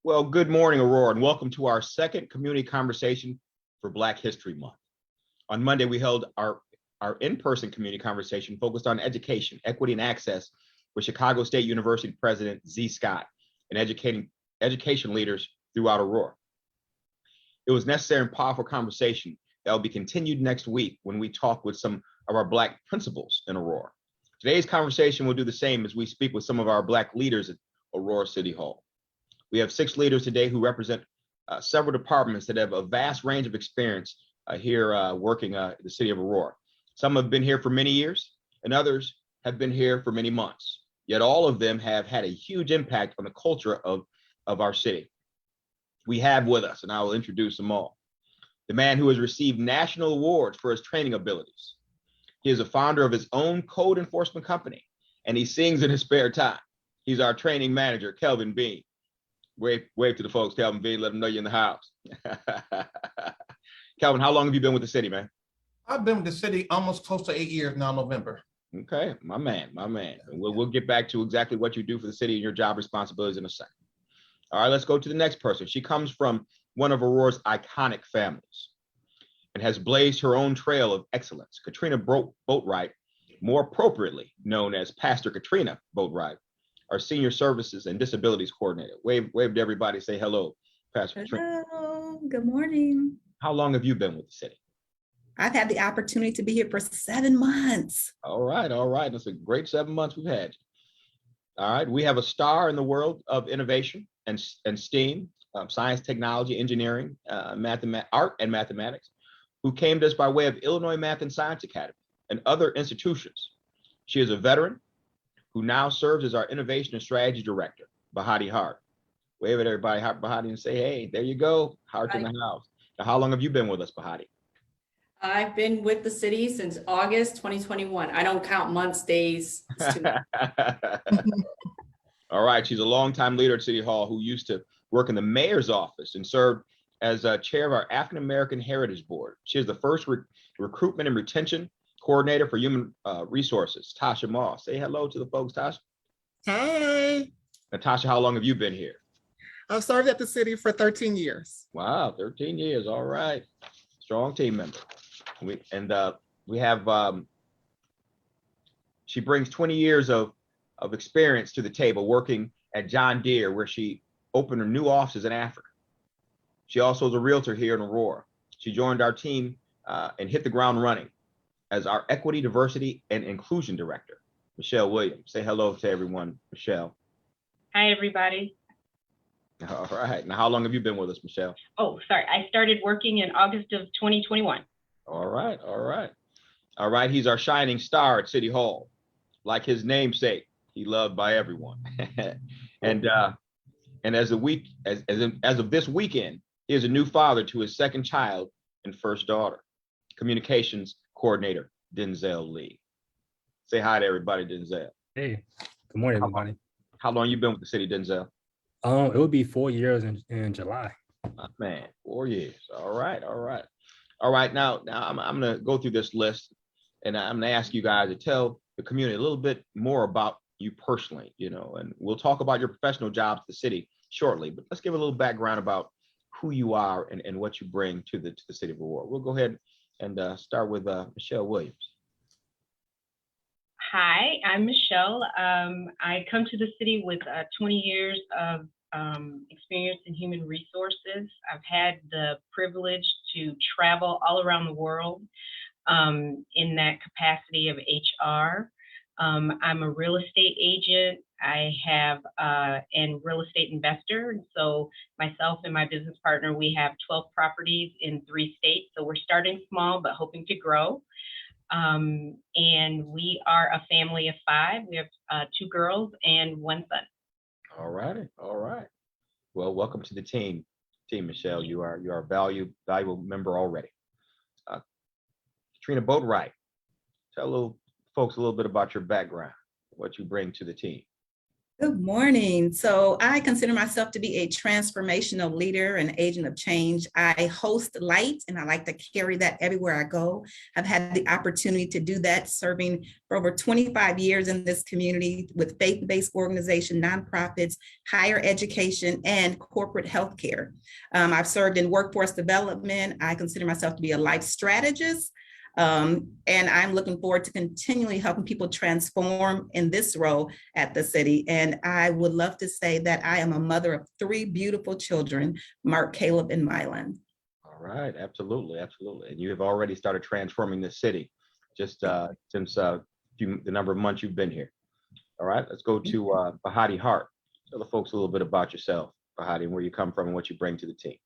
Well, good morning, Aurora, and welcome to our second community conversation for Black History Month. On Monday, we held our in-person community conversation focused on education, equity, and access with Chicago State University President Z. Scott and education leaders throughout Aurora. It was necessary and powerful conversation that will be continued next week when we talk with some of our Black principals in Aurora. Today's conversation will do the same as we speak with some of our Black leaders at Aurora City Hall. We have 6 leaders today who represent several departments that have a vast range of experience here working the city of Aurora. Some have been here for many years and others have been here for many months. Yet all of them have had a huge impact on the culture of our city. We have with us, and I will introduce them all, the man who has received national awards for his training abilities. He is a founder of his own code enforcement company, and he sings in his spare time. He's our training manager, Kelvin Bean. Wave to the folks, Kelvin Bean, let them know you're in the house. Kelvin, how long have you been with the city, man? I've been with the city almost close to 8 years now, November. Okay, my man. And we'll get back to exactly what you do for the city and your job responsibilities in a second. All right, let's go to the next person. She comes from one of Aurora's iconic families and has blazed her own trail of excellence. Katrina Boatwright, more appropriately known as Pastor Katrina Boatwright, our Senior Services and Disabilities Coordinator. Wave to everybody, say hello, Pastor Katrina. Hello, good morning. How long have you been with the city? I've had the opportunity to be here for 7 months. All right. That's a great 7 months we've had. All right, we have a star in the world of innovation and STEAM, science, technology, engineering, art, and mathematics, who came to us by way of Illinois Math and Science Academy and other institutions. She is a veteran who now serves as our Innovation and Strategy Director, Behati Hart. Wave at everybody, Behati, and say, hey, there you go, Hart in the house. Now, how long have you been with us, Behati? I've been with the city since August 2021. I don't count months, days. It's too much. All right, she's a longtime leader at City Hall who used to work in the mayor's office and served as chair of our African American Heritage Board. She is the first recruitment and retention coordinator for human resources, Toshia Moss. Say hello to the folks, Toshia. Hey. Natasha, how long have you been here? I've served at the city for 13 years. Wow, 13 years. All right. Strong team member. We have, she brings 20 years of experience to the table working at John Deere, where she opened her new offices in Africa. She also is a realtor here in Aurora. She joined our team and hit the ground running as our Equity, Diversity, and Inclusion Director, Michele Williams. Say hello to everyone, Michele. Hi, everybody. All right. Now, how long have you been with us, Michele? Oh, sorry. I started working in August of 2021. All right. He's our shining star at City Hall. Like his namesake, he loved by everyone. and as of this weekend, he is a new father to his second child and first daughter. Communications Coordinator, Denzel Lee. Say hi to everybody, Denzel. Hey, good morning, everybody. How long you been with the city, Denzel? It would be 4 years in July. Man, 4 years. All right. Now I'm gonna go through this list, and I'm gonna ask you guys to tell the community a little bit more about you personally, and we'll talk about your professional jobs at the city shortly, but let's give a little background about who you are and what you bring to the city of Aurora. We'll go ahead and start with Michele Williams. Hi, I'm Michele. I come to the city with 20 years of experience in human resources. I've had the privilege to travel all around the world in that capacity of HR. I'm a real estate agent. I have and real estate investor. And so myself and my business partner, we have 12 properties in 3 states. So we're starting small, but hoping to grow. And we are a family of 5. We have 2 girls and 1 son. All right. Well, welcome to the team, Michele. You are a valuable member already. Katrina Boatwright, tell folks a little bit about your background, what you bring to the team. Good morning. So I consider myself to be a transformational leader and agent of change. I host Light and I like to carry that everywhere I go. I've had the opportunity to do that, serving for over 25 years in this community with faith-based organization, nonprofits, higher education, and corporate healthcare. I've served in workforce development. I consider myself to be a life strategist. And I'm looking forward to continually helping people transform in this role at the city. And I would love to say that I am a mother of 3 beautiful children, Mark, Caleb, and Mylan. All right, absolutely, absolutely. And you have already started transforming this city just since the number of months you've been here. All right, let's go to Behati Hart. Tell the folks a little bit about yourself, Behati, and where you come from and what you bring to the team.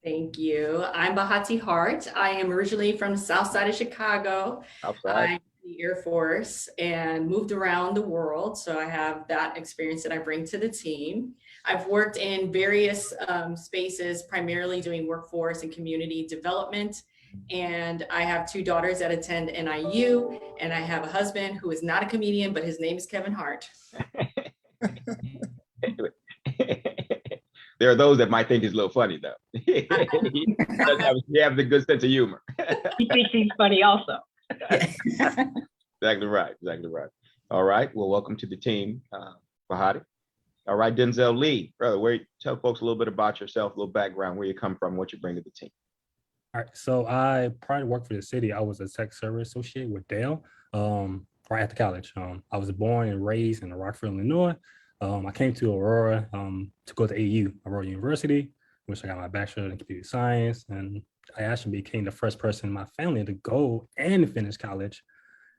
Thank you. I'm Behati Hart. I am originally from the south side of Chicago. Outside. I'm in the Air Force and moved around the world. So I have that experience that I bring to the team. I've worked in various spaces, primarily doing workforce and community development. And I have 2 daughters that attend NIU, and I have a husband who is not a comedian, but his name is Kevin Hart. There are those that might think it's a little funny, though. You have the good sense of humor. He thinks he's funny also. Exactly right. Exactly right. All right. Well, welcome to the team, Behati. All right, Denzel Lee, brother, tell folks a little bit about yourself, a little background, where you come from, what you bring to the team. All right. So I prior to work for the city, I was a tech service associate with Dell right after college. I was born and raised in Rockford, Illinois. I came to Aurora to go to AU, Aurora University, which I got my bachelor's in computer science. And I actually became the first person in my family to go and finish college.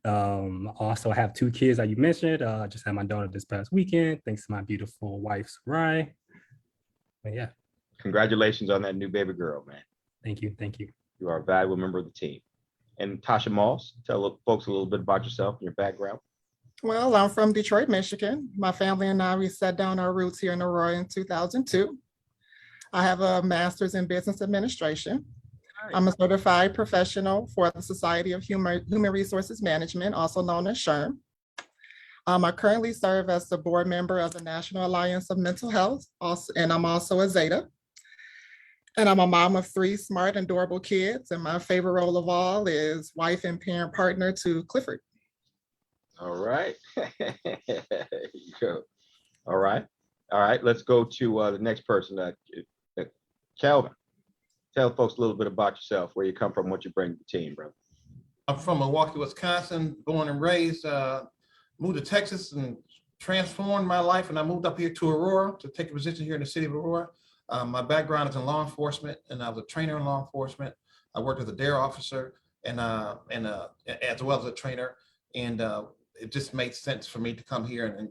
Also, I have 2 kids that you mentioned. I just had my daughter this past weekend, thanks to my beautiful wife, Rye. But yeah. Congratulations on that new baby girl, man. Thank you. Thank you. You are a valuable member of the team. And Toshia Moss, tell folks a little bit about yourself and your background. Well, I'm from Detroit, Michigan. My family and I, we set down our roots here in Aurora in 2002. I have a master's in business administration. I'm a certified professional for the Society of Human Resources Management, also known as SHRM. I currently serve as the board member of the National Alliance of Mental Health, and I'm also a Zeta. And I'm a mom of 3 smart and adorable kids. And my favorite role of all is wife and parent partner to Clifford. All right. All right. All right. Let's go to the next person, Kelvin. Tell folks a little bit about yourself, where you come from, what you bring to the team, brother. I'm from Milwaukee, Wisconsin, born and raised, moved to Texas and transformed my life. And I moved up here to Aurora to take a position here in the city of Aurora. My background is in law enforcement, and I was a trainer in law enforcement. I worked as a DARE officer and as well as a trainer. And it just made sense for me to come here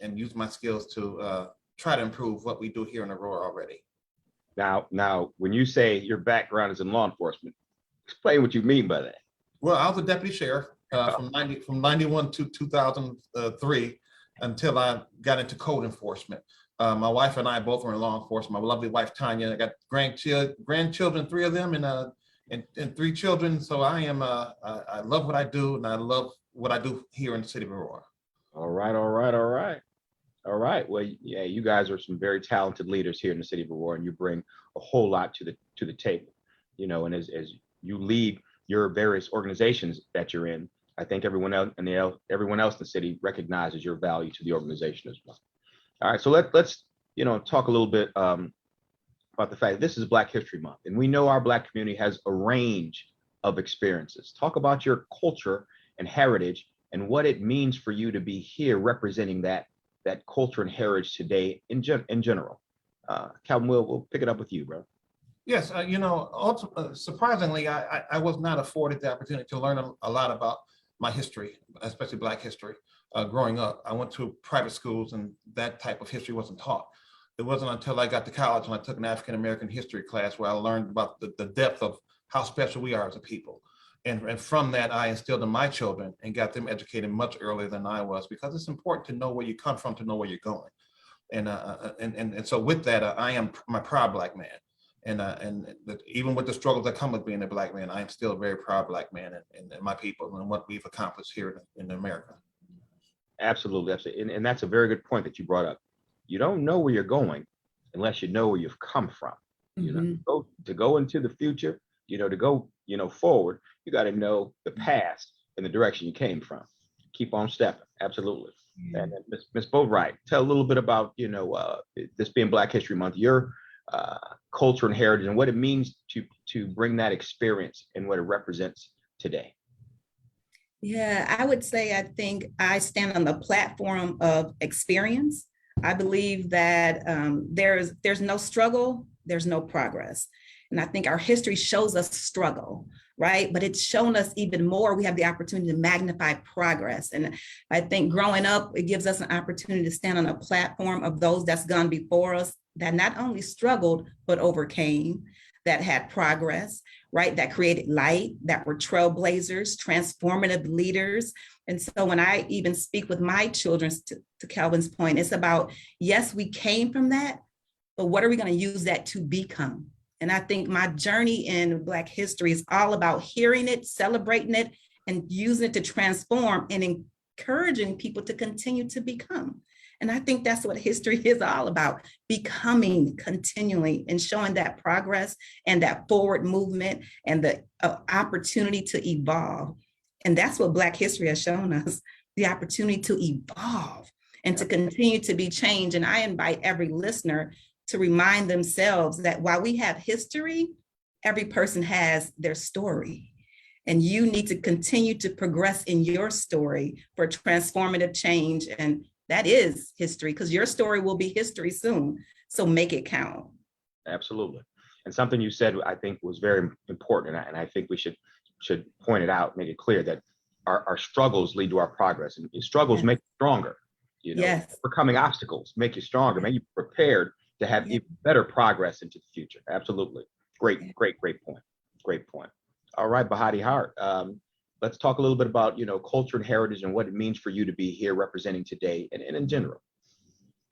and use my skills to try to improve what we do here in Aurora already. Now, when you say your background is in law enforcement, explain what you mean by that. Well, I was a deputy sheriff from 91 to 2003 until I got into code enforcement. My wife and I both were in law enforcement. My lovely wife, Tanya. I got grandchildren, 3 of them, and 3 children. So I love what I do, and I love what I do here in the city of Aurora. All right. Well, yeah, you guys are some very talented leaders here in the city of Aurora, and you bring a whole lot to the table. You know, and as you lead your various organizations that you're in, I think everyone else in the city recognizes your value to the organization as well. All right, so let's talk a little bit about the fact that this is Black History Month, and we know our Black community has a range of experiences. Talk about your culture and heritage and what it means for you to be here representing that culture and heritage today in general. Calvin, we'll pick it up with you, bro. Yes, surprisingly, I was not afforded the opportunity to learn a lot about my history, especially Black history. Growing up, I went to private schools, and that type of history wasn't taught. It wasn't until I got to college and I took an African American history class where I learned about the depth of how special we are as a people. And from that, I instilled in my children and got them educated much earlier than I was, because it's important to know where you come from to know where you're going. And so with that, I am my proud Black man. And even with the struggles that come with being a Black man, I am still a very proud Black man and my people and what we've accomplished here in America. Absolutely, absolutely. And that's a very good point that you brought up. You don't know where you're going unless you know where you've come from. You know, to go into the future, to go, forward, you got to know the past and the direction you came from. Keep on stepping. Absolutely. And then Miss Boatwright, tell a little bit about, this being Black History Month, your culture and heritage and what it means to bring that experience and what it represents today. Yeah, I would say I think I stand on the platform of experience. I believe that there's no struggle, there's no progress. And I think our history shows us struggle, right? But it's shown us even more. We have the opportunity to magnify progress. And I think growing up, it gives us an opportunity to stand on a platform of those that's gone before us that not only struggled, but overcame, that had progress, right? That created light, that were trailblazers, transformative leaders. And so when I even speak with my children, to Kelvin's point, it's about, yes, we came from that, but what are we going to use that to become? And I think my journey in Black history is all about hearing it, celebrating it, and using it to transform and encouraging people to continue to become. And I think that's what history is all about, becoming continually and showing that progress and that forward movement and the opportunity to evolve. And that's what Black history has shown us, the opportunity to evolve and to continue to be changed. And I invite every listener to remind themselves that while we have history, every person has their story. And you need to continue to progress in your story for transformative change. And that is history, because your story will be history soon. So make it count. Absolutely. And something you said, I think, was very important. And I think we should point it out, make it clear that our struggles lead to our progress. And struggles make you stronger. Overcoming obstacles make you stronger, make you prepared to have even better progress into the future. Absolutely. Great point. Great point. All right, Behati, Hart. Let's talk a little bit about, culture and heritage and what it means for you to be here representing today and in general.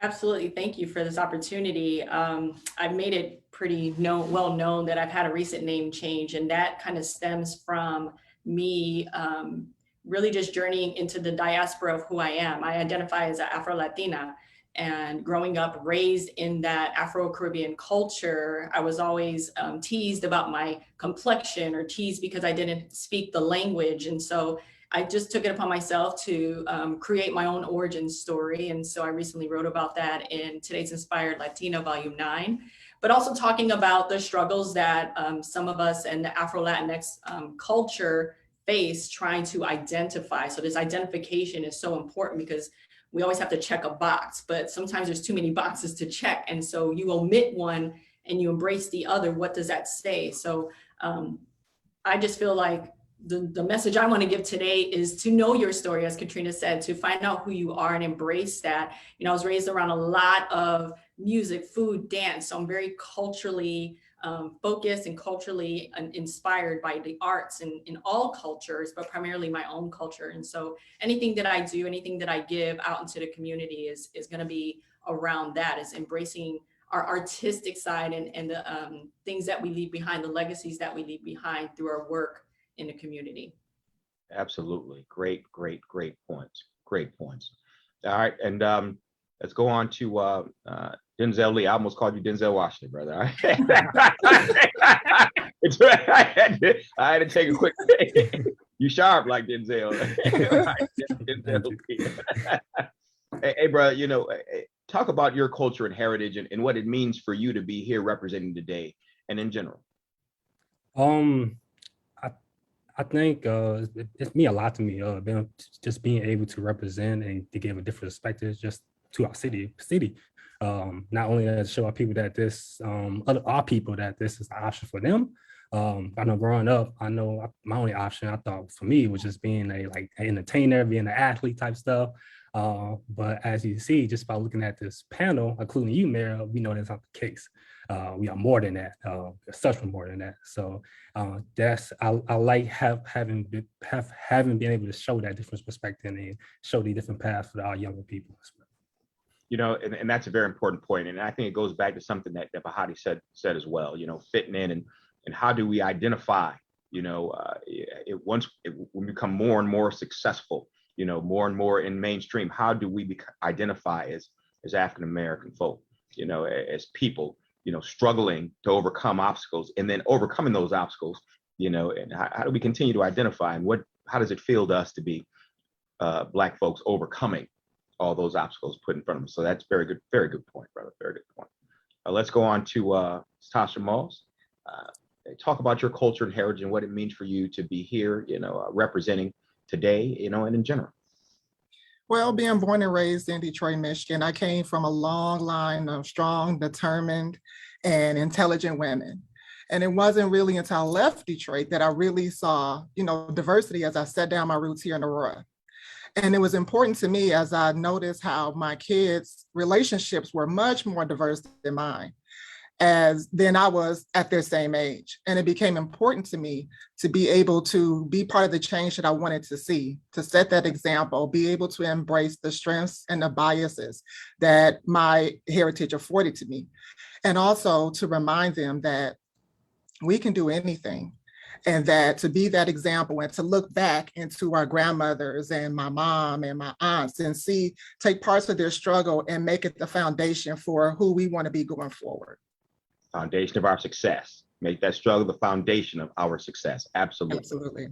Absolutely. Thank you for this opportunity. I've made it pretty well known that I've had a recent name change, and that kind of stems from me really just journeying into the diaspora of who I am. I identify as an Afro-Latina, and growing up raised in that Afro-Caribbean culture, I was always teased about my complexion or teased because I didn't speak the language. And so I just took it upon myself to create my own origin story. And so I recently wrote about that in Today's Inspired Latina, Volume 9, but also talking about the struggles that some of us in the Afro-Latinx culture face trying to identify. So this identification is so important because we always have to check a box, but sometimes there's too many boxes to check. And so you omit one and you embrace the other. What does that say? So I just feel like the message I want to give today is to know your story, as Katrina said, to find out who you are and embrace that. I was raised around a lot of music, food, dance. So I'm very culturally focused and culturally inspired by the arts in all cultures, but primarily my own culture. And so anything that I do, anything that I give out into the community is going to be around that, is embracing our artistic side and the things that we leave behind, the legacies that we leave behind through our work in the community. Absolutely. Great points. Great points. All right. And let's go on to Denzel Lee. I almost called you Denzel Washington, brother. All right? I had to take a quick break. You sharp like Denzel. Denzel Lee. Hey, bro, talk about your culture and heritage and what it means for you to be here representing today and in general. I think it's mean a lot to me, just being able to represent and to give a different perspective just to our city. Not only to show our people that our people that this is the option for them. I know growing up, my only option I thought for me was just being an entertainer, being an athlete type stuff. But as you see, just by looking at this panel, including you, Mayor, we know that's not the case. We are more than that, such more than that. So I like having been able to show that different perspective and show the different paths for our younger people. And that's a very important point. And I think it goes back to something that Behati said as well, fitting in and how do we identify, when we become more and more successful more and more in mainstream? How do we identify as African American folk, as people, struggling to overcome obstacles, and then overcoming those obstacles, and how do we continue to identify, and how does it feel to us to be Black folks overcoming all those obstacles put in front of us? So that's very good point, brother. Very good point. Let's go on to Toshia Moss. Talk about your culture and heritage and what it means for you to be here, representing today, and in general. Well, being born and raised in Detroit, Michigan, I came from a long line of strong, determined, and intelligent women. And it wasn't really until I left Detroit that I really saw, diversity as I set down my roots here in Aurora. And it was important to me as I noticed how my kids' relationships were much more diverse than mine, as then I was at their same age. And it became important to me to be able to be part of the change that I wanted to see, to set that example, be able to embrace the strengths and the biases that my heritage afforded to me. And also to remind them that we can do anything, and that to be that example and to look back into our grandmothers and my mom and my aunts and take parts of their struggle and make it the foundation for who we want to be going forward. Foundation of our success. Make that struggle the foundation of our success. Absolutely. Absolutely.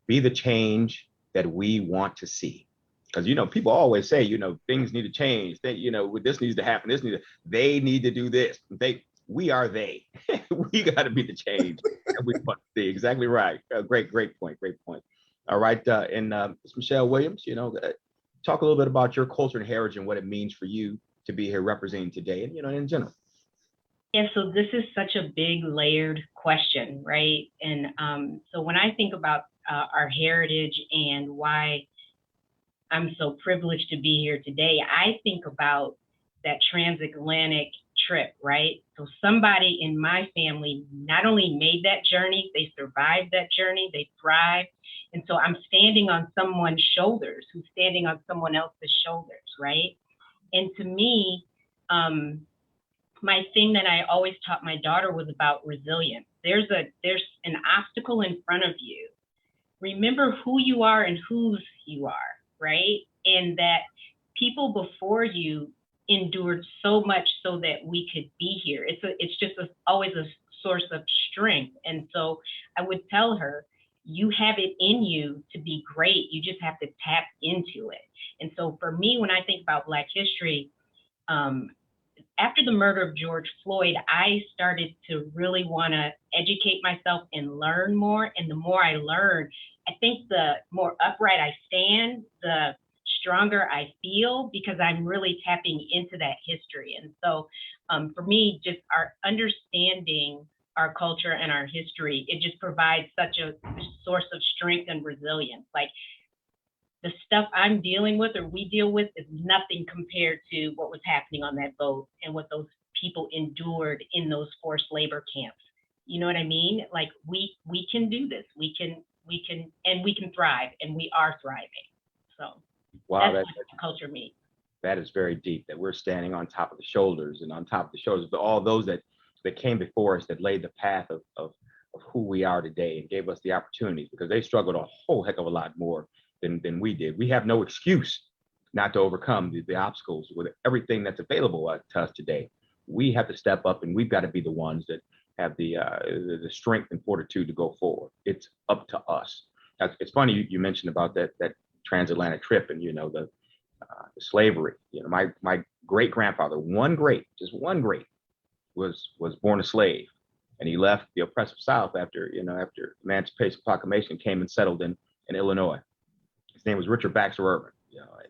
Be the change that we want to see. Because, people always say, things need to change. This needs to happen. They need to do this. We are they. We got to be the change that we want to see. Exactly right. Great point. All right. And Ms. Michele Williams, talk a little bit about your culture and heritage and what it means for you to be here representing today and, in general. Yeah, so this is such a big layered question, right? And so when I think about our heritage and why I'm so privileged to be here today, I think about that transatlantic trip, right? So somebody in my family not only made that journey, they survived that journey, they thrived. And so I'm standing on someone's shoulders who's standing on someone else's shoulders, right? And to me, my thing that I always taught my daughter was about resilience. There's an obstacle in front of you. Remember who you are and whose you are, right? And that people before you endured so much so that we could be here. It's just always a source of strength. And so I would tell her, you have it in you to be great. You just have to tap into it. And so for me, when I think about Black history, after the murder of George Floyd, I started to really want to educate myself and learn more. And the more I learn, I think the more upright I stand, the stronger I feel, because I'm really tapping into that history. And so for me, just our understanding our culture and our history, it just provides such a source of strength and resilience. Like the stuff I'm dealing with or we deal with is nothing compared to what was happening on that boat and what those people endured in those forced labor camps. You know what I mean? Like we can do this. We can thrive, and we are thriving. So wow, that's what culture means. That is very deep, that we're standing on top of the shoulders and on top of the shoulders of all those that came before us, that laid the path of who we are today and gave us the opportunities, because they struggled a whole heck of a lot more than we did. We have no excuse not to overcome the obstacles with everything that's available to us today. We have to step up, and we've got to be the ones that have the strength and fortitude to go forward. It's up to us. It's funny you mentioned about that transatlantic trip and the slavery. My great grandfather, just one great, was born a slave, and he left the oppressive South after Emancipation Proclamation, came and settled in Illinois. His name was Richard Baxter Urban,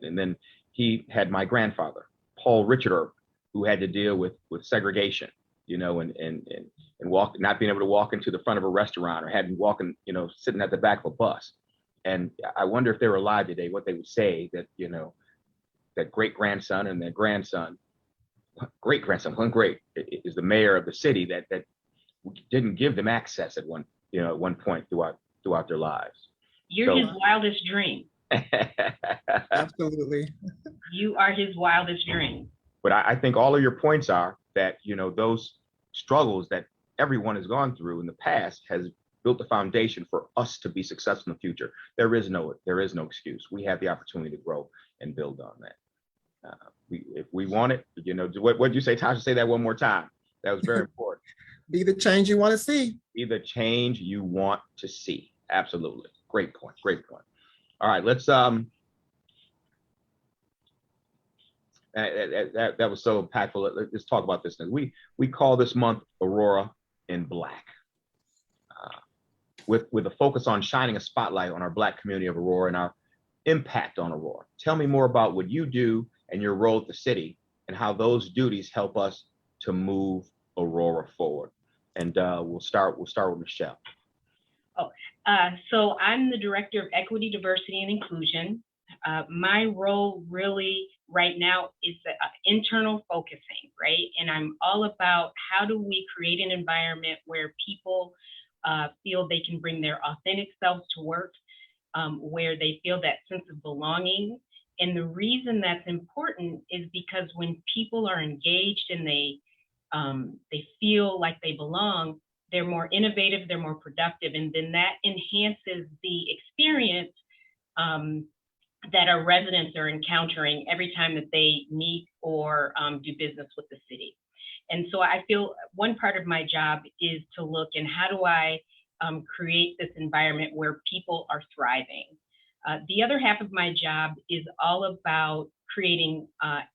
and then he had my grandfather, Paul Richard Urban, who had to deal with segregation, and not being able to walk into the front of a restaurant, or having walking, sitting at the back of a bus. And I wonder if they were alive today, what they would say that, that great grandson and their grandson, one great, is the mayor of the city that didn't give them access at one point throughout their lives. You're his wildest dream. Absolutely. You are his wildest dream. But I think all of your points are that, those struggles that everyone has gone through in the past has built the foundation for us to be successful in the future. There is no excuse. We have the opportunity to grow and build on that. If we want it, what did you say, Tasha? Say that one more time. That was very important. Be the change you want to see. Be the change you want to see. Absolutely. Great point. Great point. All right, let's that was so impactful. Let's talk about this thing. We call this month Aurora in Black, with a focus on shining a spotlight on our Black community of Aurora and our impact on Aurora. Tell me more about what you do and your role at the city and how those duties help us to move Aurora forward. And we'll start with Michele. So I'm the Director of Equity, Diversity, and Inclusion. My role really right now is internal focusing, right? And I'm all about how do we create an environment where people feel they can bring their authentic selves to work, where they feel that sense of belonging. And the reason that's important is because when people are engaged and they feel like they belong, they're more innovative, they're more productive, and then that enhances the experience that our residents are encountering every time that they meet or do business with the city. And so I feel one part of my job is to look and how do I create this environment where people are thriving. The other half of my job is all about creating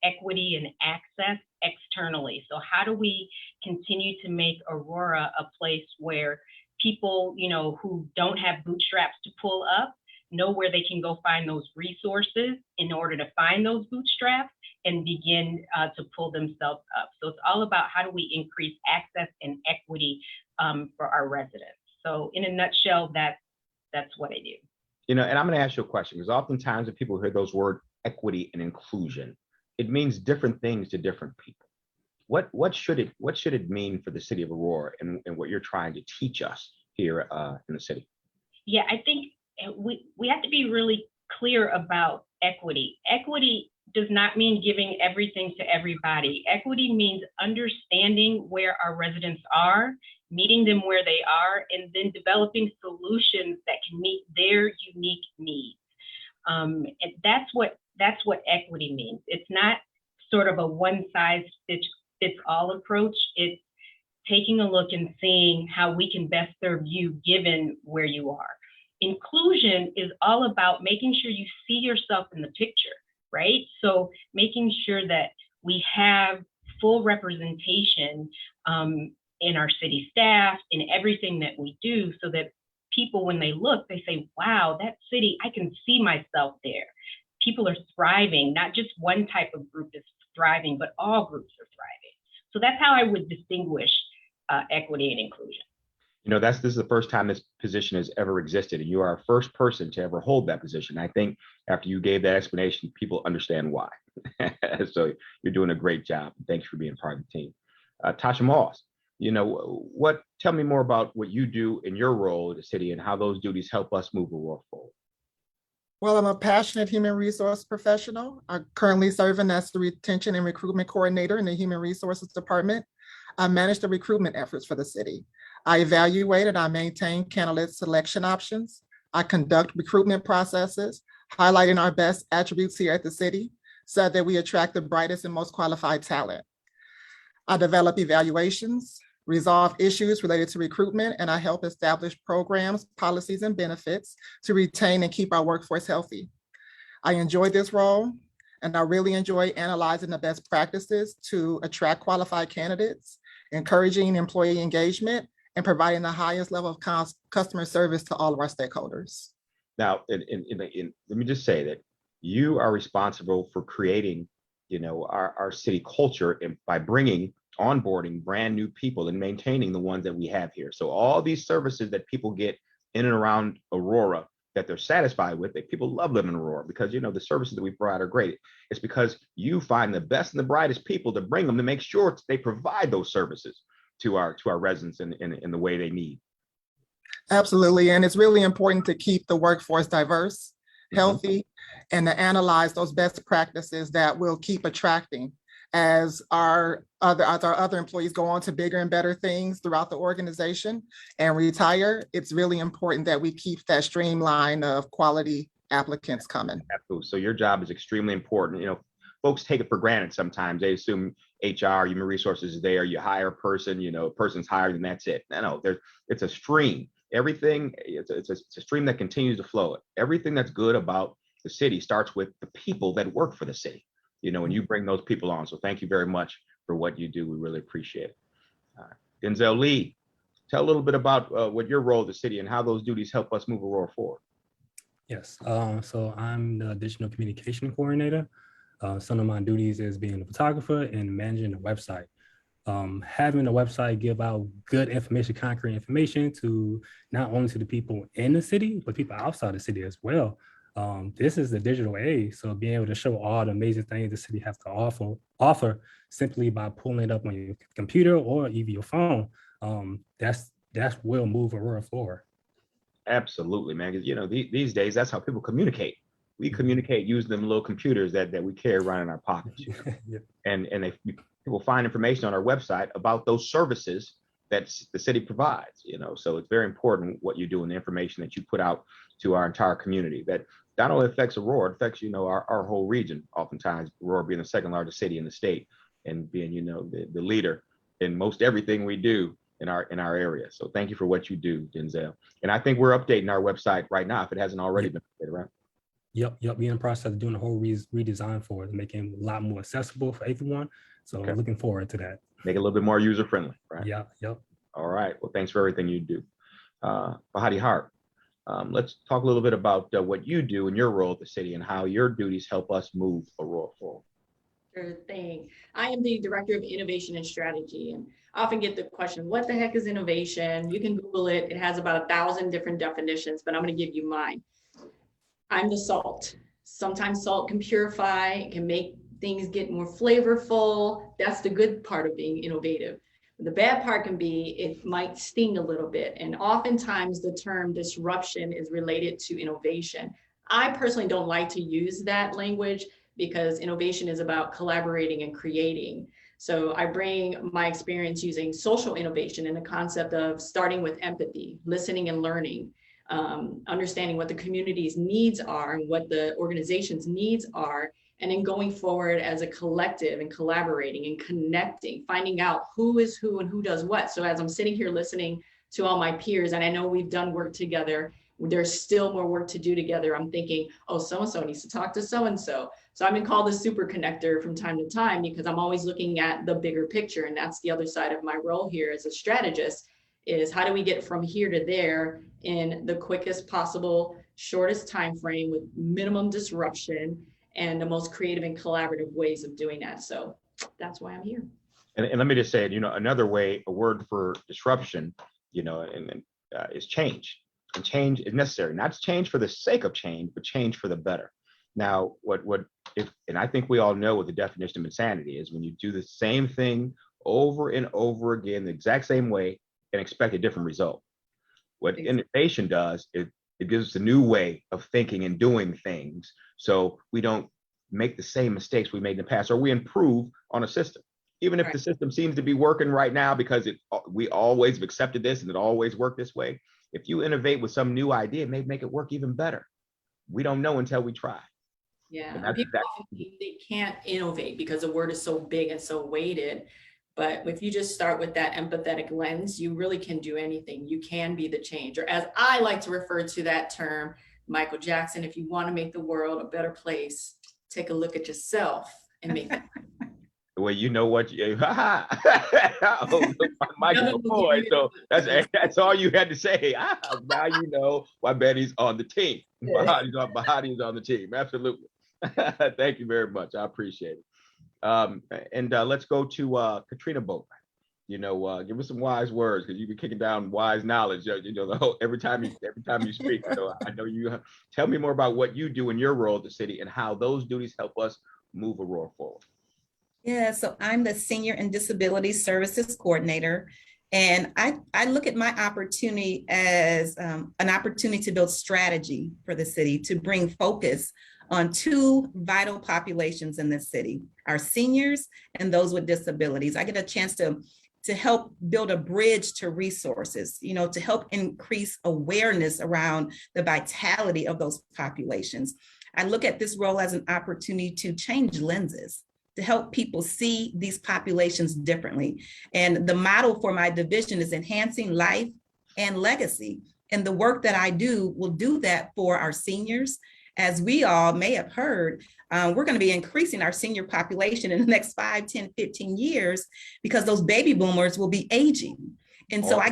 equity and access externally. So how do we continue to make Aurora a place where people, who don't have bootstraps to pull up, know where they can go find those resources in order to find those bootstraps and begin to pull themselves up. So it's all about how do we increase access and equity for our residents. So in a nutshell, that's what I do. And I'm going to ask you a question, because oftentimes when people hear those words equity and inclusion, it means different things to different people. What should it mean for the city of Aurora and what you're trying to teach us here in the city? Yeah, I think we have to be really clear about equity. Equity does not mean giving everything to everybody. Equity means understanding where our residents are, meeting them where they are, and then developing solutions that can meet their unique needs. And that's what equity means. It's not sort of a one-size-fits-all approach. It's taking a look and seeing how we can best serve you given where you are. Inclusion is all about making sure you see yourself in the picture, right? So making sure that we have full representation in our city staff, in everything that we do, so that people, when they look, they say, wow, that city, I can see myself there. People are thriving, not just one type of group is thriving, but all groups are thriving. So that's how I would distinguish equity and inclusion. This is the first time this position has ever existed, and you are our first person to ever hold that position. I think after you gave that explanation, people understand why. So you're doing a great job. Thanks for being part of the team. Tasha Moss, tell me more about what you do in your role in the city and how those duties help us move Aurora forward. Well, I'm a passionate human resource professional. I currently serving as the retention and recruitment coordinator in the Human Resources Department. I manage the recruitment efforts for the city. I evaluate and I maintain candidate selection options. I conduct recruitment processes, highlighting our best attributes here at the city so that we attract the brightest and most qualified talent. I develop evaluations, resolve issues related to recruitment, and I help establish programs, policies, and benefits to retain and keep our workforce healthy. I enjoy this role, and I really enjoy analyzing the best practices to attract qualified candidates, encouraging employee engagement, and providing the highest level of customer service to all of our stakeholders. Now, let me just say that you are responsible for creating, our city culture by onboarding brand new people and maintaining the ones that we have here. So all these services that people get in and around Aurora that they're satisfied with, that people love living in Aurora because, the services that we provide are great. It's because you find the best and the brightest people to bring them to make sure they provide those services to our residents in the way they need. Absolutely. And it's really important to keep the workforce diverse, healthy, and to analyze those best practices that will keep attracting as our other employees go on to bigger and better things throughout the organization and retire, it's really important that we keep that streamline of quality applicants coming. Absolutely. So your job is extremely important. Folks take it for granted sometimes. They assume HR, human resources is there. You hire a person, a person's hired and that's it. No, it's a stream. Everything, it's a stream that continues to flow. Everything that's good about the city starts with the people that work for the city, and you bring those people on. So thank you very much for what you do. We really appreciate it. Denzel Lee, tell a little bit about what your role at the city and how those duties help us move Aurora forward. Yes, so I'm the digital communication coordinator. Some of my duties is being a photographer and managing the website. Having the website give out good information, concrete information to not only to the people in the city, but people outside the city as well. This is the digital age, so being able to show all the amazing things the city has to offer simply by pulling it up on your computer or even your phone, that's will move Aurora forward. Absolutely, man. Because these days that's how people communicate. We communicate using them little computers that we carry around in our pockets. Yeah. And people find information on our website about those services that the city provides. So it's very important what you do and the information that you put out to our entire community. That not only affects Aurora, it affects our whole region. Oftentimes, Aurora being the second largest city in the state and being the leader in most everything we do in our area. So thank you for what you do, Denzel. And I think we're updating our website right now if it hasn't already been updated, right? Yep. We're in the process of doing a whole redesign for it, making it a lot more accessible for everyone. So Okay. Looking forward to that. Make it a little bit more user friendly, right? Yeah. Yep. All right. Well, thanks for everything you do. Behati, Hart, let's talk a little bit about what you do in your role at the city and how your duties help us move Aurora forward. Sure thing. I am the Director of Innovation and Strategy, and I often get the question, what the heck is innovation? You can Google it. It has about 1,000 different definitions, but I'm going to give you mine. I'm the salt. Sometimes salt can purify, it can make things get more flavorful. That's the good part of being innovative. The bad part can be it might sting a little bit. And oftentimes the term disruption is related to innovation. I personally don't like to use that language because innovation is about collaborating and creating. So I bring my experience using social innovation and the concept of starting with empathy, listening and learning, understanding what the community's needs are and what the organization's needs are, and then going forward as a collective and collaborating and connecting, finding out who is who and who does what. So as I'm sitting here listening to all my peers, and I know we've done work together, there's still more work to do together. I'm thinking, oh, so-and-so needs to talk to so-and-so. So I've been called a super connector from time to time because I'm always looking at the bigger picture. And that's the other side of my role here as a strategist, is how do we get from here to there in the quickest possible, shortest time frame with minimum disruption and the most creative and collaborative ways of doing that. So that's why I'm here. And let me just say, another way, a word for disruption, is change. And change is necessary, not change for the sake of change, but change for the better. Now, and I think we all know what the definition of insanity is: when you do the same thing over and over again, the exact same way, and expect a different result. What innovation does, it gives us a new way of thinking and doing things, so we don't make the same mistakes we made in the past, or we improve on a system. Even if the system seems to be working right now because we always have accepted this and it always worked this way. If you innovate with some new idea, it may make it work even better. We don't know until we try. Yeah, people often think they can't innovate because the word is so big and so weighted. But if you just start with that empathetic lens, you really can do anything. You can be the change. Or as I like to refer to that term, Michael Jackson, if you want to make the world a better place, take a look at yourself and make it. Well, you know what? Michael boy. So that's all you had to say. Now you know why Betty's on the team. Behati's on the team. Absolutely. Thank you very much. I appreciate it. And let's go to Katrina Boatwright. Give us some wise words, because you've been kicking down wise knowledge. Every time you speak. So I know you. Tell me more about what you do in your role at the city and how those duties help us move Aurora forward. Yeah, so I'm the Senior and Disability Services Coordinator, and I look at my opportunity as an opportunity to build strategy for the city, to bring focus on two vital populations in this city, our seniors and those with disabilities. I get a chance to help build a bridge to resources, to help increase awareness around the vitality of those populations. I look at this role as an opportunity to change lenses, to help people see these populations differently. And the model for my division is enhancing life and legacy. And the work that I do will do that for our seniors. As we all may have heard, we're going to be increasing our senior population in the next 5, 10, 15 years because those baby boomers will be aging. And so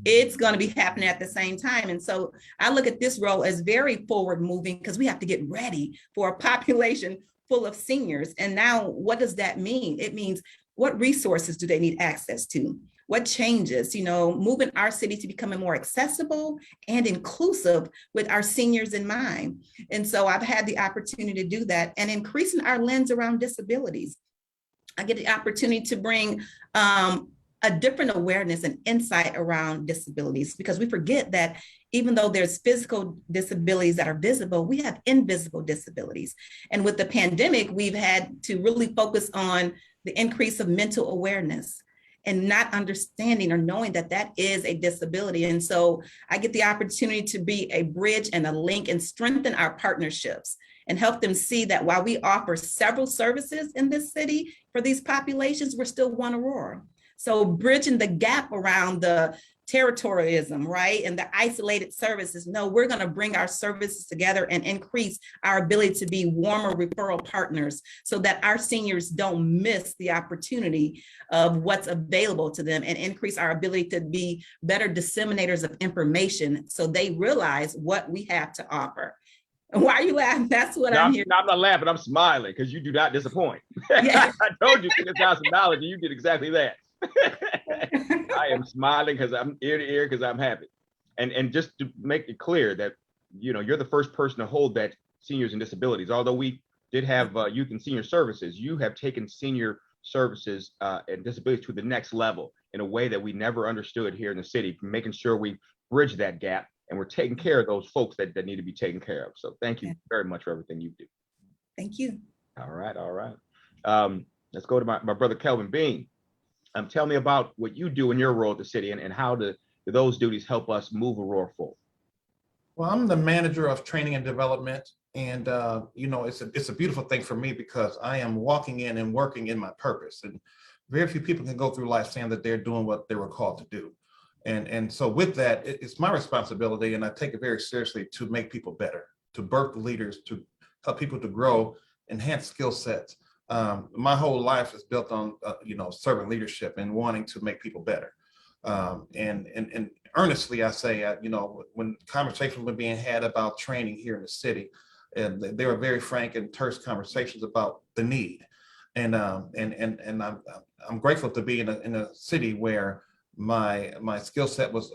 it's going to be happening at the same time. And so I look at this role as very forward moving because we have to get ready for a population full of seniors. And now what does that mean? It means what resources do they need access to? What changes, moving our city to becoming more accessible and inclusive with our seniors in mind. And so I've had the opportunity to do that and increasing our lens around disabilities. I get the opportunity to bring a different awareness and insight around disabilities, because we forget that even though there's physical disabilities that are visible, we have invisible disabilities. And with the pandemic, we've had to really focus on the increase of mental awareness and not understanding or knowing that that is a disability. And so I get the opportunity to be a bridge and a link and strengthen our partnerships and help them see that while we offer several services in this city for these populations, we're still one Aurora. So bridging the gap around the territorialism, right? And the isolated services. No, we're going to bring our services together and increase our ability to be warmer referral partners so that our seniors don't miss the opportunity of what's available to them, and increase our ability to be better disseminators of information so they realize what we have to offer. And why are you laughing? That's what I'm here. I'm not laughing. I'm smiling because you do not disappoint. Yeah. I told you it's down some knowledge, and you did exactly that. I am smiling because I'm ear to ear because I'm happy. And just to make it clear that, you're the first person to hold that seniors and disabilities. Although we did have youth and senior services, you have taken senior services and disabilities to the next level in a way that we never understood here in the city, making sure we bridge that gap and we're taking care of those folks that need to be taken care of. So thank you very much for everything you do. Thank you. All right. Let's go to my brother, Kelvin Bean. Tell me about what you do in your role at the city and how do those duties help us move Aurora forward? Well, I'm the manager of training and development. And, it's a beautiful thing for me because I am walking in and working in my purpose. And very few people can go through life saying that they're doing what they were called to do. And so with that, it's my responsibility, and I take it very seriously, to make people better, to birth leaders, to help people to grow, enhance skill sets. My whole life is built on, servant leadership and wanting to make people better. And earnestly, I say, when conversations were being had about training here in the city, and they were very frank and terse conversations about the need. And I'm grateful to be in a city where my skill set was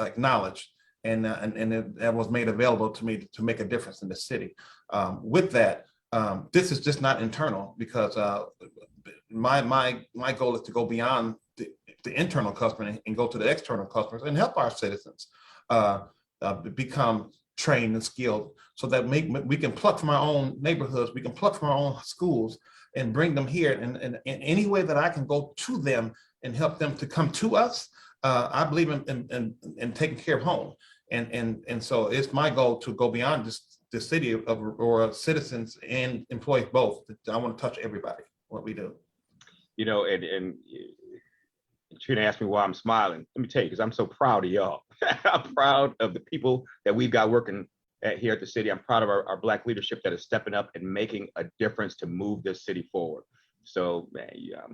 acknowledged and that was made available to me to make a difference in the city. With that, this is just not internal, because my goal is to go beyond the internal customer and go to the external customers and help our citizens become trained and skilled, so that we can pluck from our own neighborhoods, we can pluck from our own schools and bring them here. And in any way that I can go to them and help them to come to us, I believe in taking care of home. And so it's my goal to go beyond just the city of Aurora, citizens and employees both. I want to touch everybody, what we do. And Katrina asked me why I'm smiling. Let me tell you, because I'm so proud of y'all. I'm proud of the people that we've got working here at the city. I'm proud of our Black leadership that is stepping up and making a difference to move this city forward. So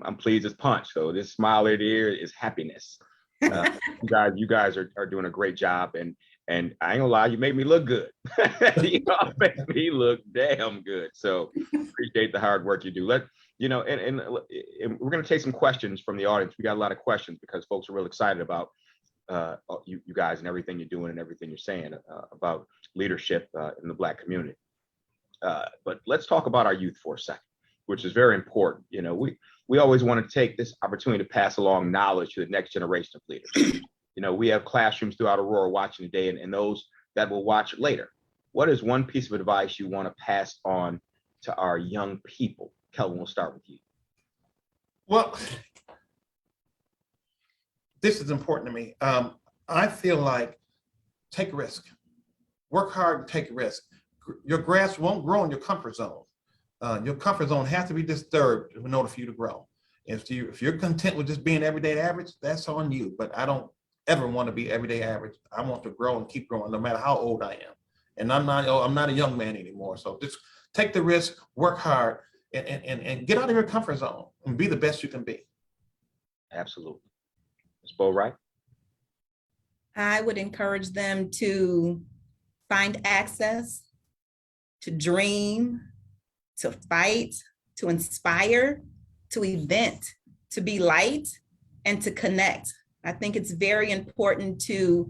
I'm pleased as punch. So this smile ear to ear is happiness. You guys are doing a great job, and I ain't gonna lie, you made me look good. You make me look damn good. So appreciate the hard work you do. And we're gonna take some questions from the audience. We got a lot of questions because folks are real excited about you guys and everything you're doing and everything you're saying about leadership in the Black community. But let's talk about our youth for a second, which is very important. We always want to take this opportunity to pass along knowledge to the next generation of leaders. We have classrooms throughout Aurora watching today, and those that will watch later what is one piece of advice you want to pass on to our young people? Kelvin, we'll start with you. Well, this is important to me. I feel like take risk, work hard and take risk. Your grass won't grow in your comfort zone. Your comfort zone has to be disturbed in order for you to grow. If you're content with just being everyday average, that's on you. But I don't ever want to be everyday average. I want to grow and keep growing no matter how old I am. And I'm not a young man anymore. So just take the risk, work hard, and get out of your comfort zone and be the best you can be. Absolutely. Ms. Boatright? I would encourage them to find access, to dream, to fight, to inspire, to event, to be light, and to connect. I think it's very important to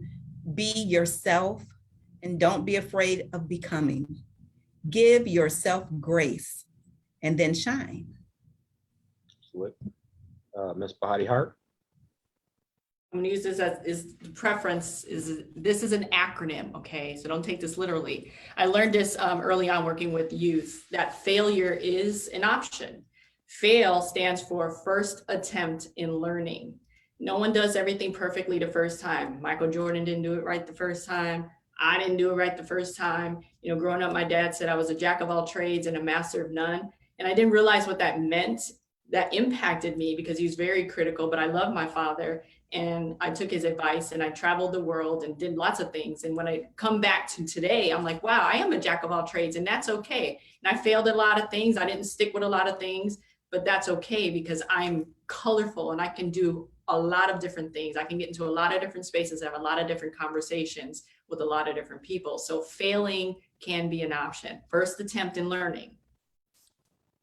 be yourself and don't be afraid of becoming. Give yourself grace and then shine. Absolutely. Ms. Behati Hart? I'm gonna use this as is the preference is this is an acronym, okay? So don't take this literally. I learned this early on working with youth that failure is an option. FAIL stands for first attempt in learning. No one does everything perfectly the first time. Michael Jordan didn't do it right the first time. I didn't do it right the first time. You know, growing up, my dad said I was a jack of all trades and a master of none. And I didn't realize what that meant. That impacted me because he was very critical, but I love my father. And I took his advice and I traveled the world and did lots of things. And when I come back to today, I'm like, wow, I am a jack of all trades and that's okay. And I failed at a lot of things. I didn't stick with a lot of things, but that's okay because I'm colorful and I can do a lot of different things. I can get into a lot of different spaces, have a lot of different conversations with a lot of different people. So failing can be an option. First attempt in learning.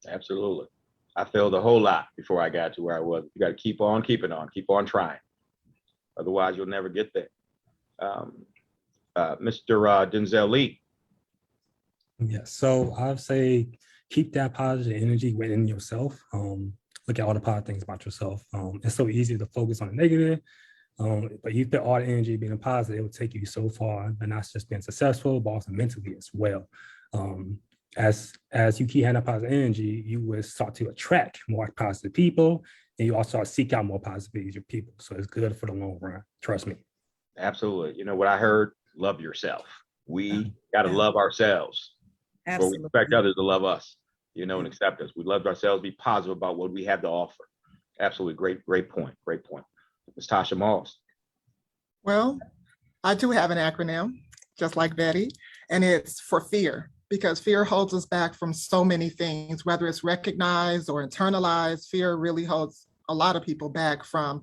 Absolutely. I failed a whole lot before I got to where I was. You got to keep on keeping on, keep on trying. Otherwise, you'll never get there. Mr. Denzel Lee. Yeah, so I'd say keep that positive energy within yourself. Look at all the positive things about yourself. It's so easy to focus on the negative, but you put all the energy being positive, it will take you so far, and not just being successful, but also mentally as well. As you keep having that positive energy, you will start to attract more positive people, and you also seek out more positive people. So it's good for the long run. Trust me. Absolutely. You know what I heard? Love yourself. We got to love ourselves. Absolutely. But we expect others to love us, you know, and accept us. We love ourselves, be positive about what we have to offer. Absolutely. Great point. Great point. Ms. Toshia Moss. Well, I do have an acronym, just like Betty, and it's for fear, because fear holds us back from so many things, whether it's recognized or internalized. Fear really holds a lot of people back from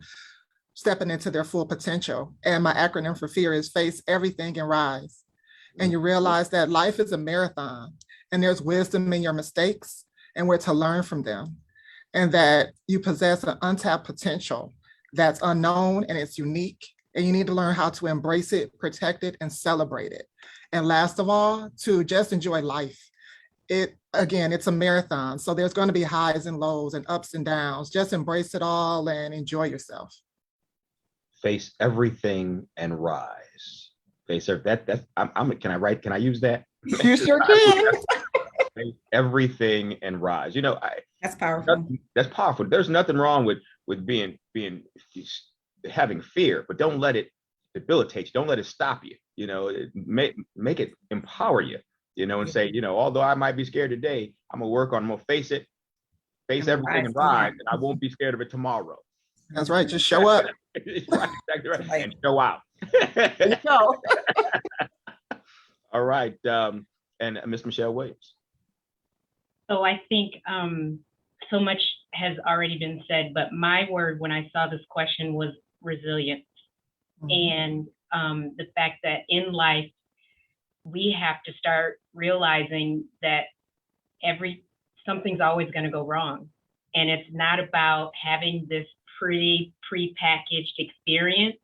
stepping into their full potential. And my acronym for fear is face everything and rise. And you realize that life is a marathon and there's wisdom in your mistakes and we're to learn from them. And that you possess an untapped potential that's unknown and it's unique. And you need to learn how to embrace it, protect it, and celebrate it. And last of all, to just enjoy life. It's a marathon. So there's going to be highs and lows and ups and downs. Just embrace it all and enjoy yourself. Face everything and rise. Face that. Can I use that? You sure can. Face everything and rise. You know, That's powerful. That's powerful. There's nothing wrong with being having fear, but don't let it debilitate you. Don't let it stop you. You know, make it empower you. You know, and say, you know, although I might be scared today, I'm gonna work on. I'm gonna face it, face everything and rise, and I won't be scared of it tomorrow. That's right. Just show up. Exactly right. And show out. There you go. All right. And Miss Michele Williams. So I think so much has already been said, but my word when I saw this question was resilience. And the fact that in life, we have to start realizing that something's always going to go wrong. And it's not about having this pre-packaged experience.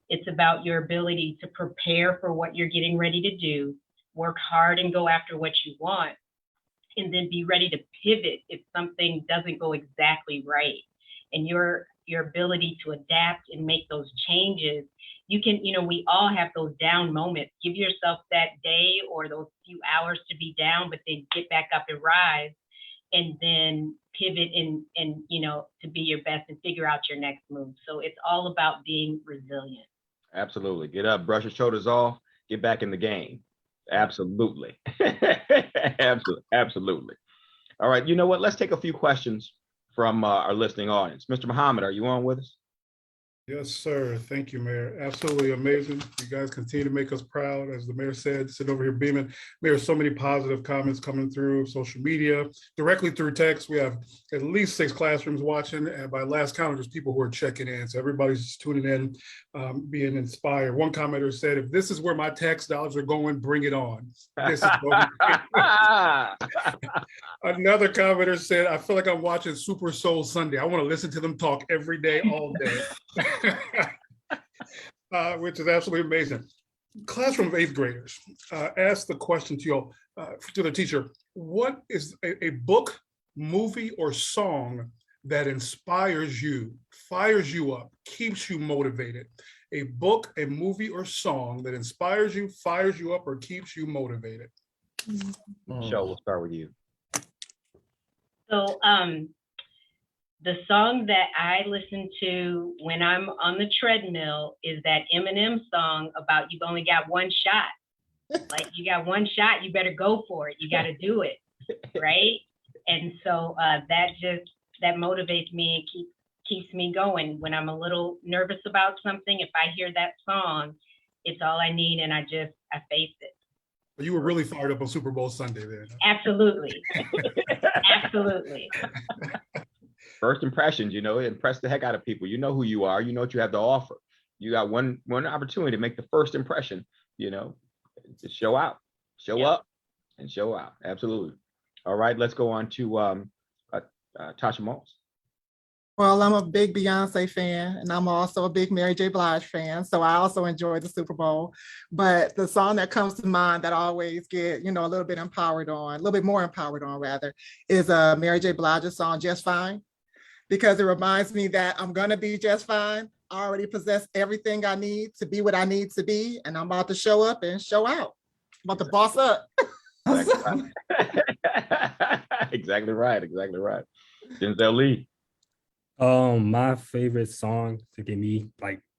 It's about your ability to prepare for what you're getting ready to do, work hard and go after what you want, and then be ready to pivot if something doesn't go exactly right. and your ability to adapt and make those changes, you can, we all have those down moments. Give yourself that day or those few hours to be down, but then get back up and rise, and then pivot and to be your best and figure out your next move. So it's all about being resilient. Absolutely. Get up, brush your shoulders off, get back in the game. Absolutely. Absolutely. All right. You know what? Let's take a few questions from our listening audience. Mr. Muhammad, are you on with us? Yes, sir. Thank you, Mayor. Absolutely amazing. You guys continue to make us proud. As the mayor said, sitting over here beaming. Mayor, so many positive comments coming through social media, directly through text. We have at least 6 classrooms watching, and by last count, there's people who are checking in. So everybody's just tuning in, being inspired. One commenter said, if this is where my tax dollars are going, bring it on. This is what Another commenter said, I feel like I'm watching Super Soul Sunday. I want to listen to them talk every day, all day. Which is absolutely amazing. Classroom of 8th graders, ask the question to you, to the teacher, what is a book, movie, or song that inspires you, fires you up, keeps you motivated? A book, a movie, or song that inspires you, fires you up, or keeps you motivated? Michele, we'll start with you. So the song that I listen to when I'm on the treadmill is that Eminem song about you've only got one shot. Like, you got one shot, you better go for it. You got to do it, right? And so that motivates me and keeps me going. When I'm a little nervous about something, if I hear that song, it's all I need, and I face it. You were really fired up on Super Bowl Sunday then. Absolutely. Absolutely. First impressions, impress the heck out of people. You know who you are. You know what you have to offer. You got one opportunity to make the first impression, to show out, show up, and show out. Absolutely. All right, let's go on to Tasha Moss. Well, I'm a big Beyonce fan, and I'm also a big Mary J. Blige fan. So I also enjoy the Super Bowl. But the song that comes to mind that I always get, a little bit more empowered on rather, is Mary J. Blige's song, Just Fine, because it reminds me that I'm going to be just fine. I already possess everything I need to be what I need to be, and I'm about to show up and show out. I'm about to boss up. Exactly right. Exactly right. Denzel Lee. My favorite song to get me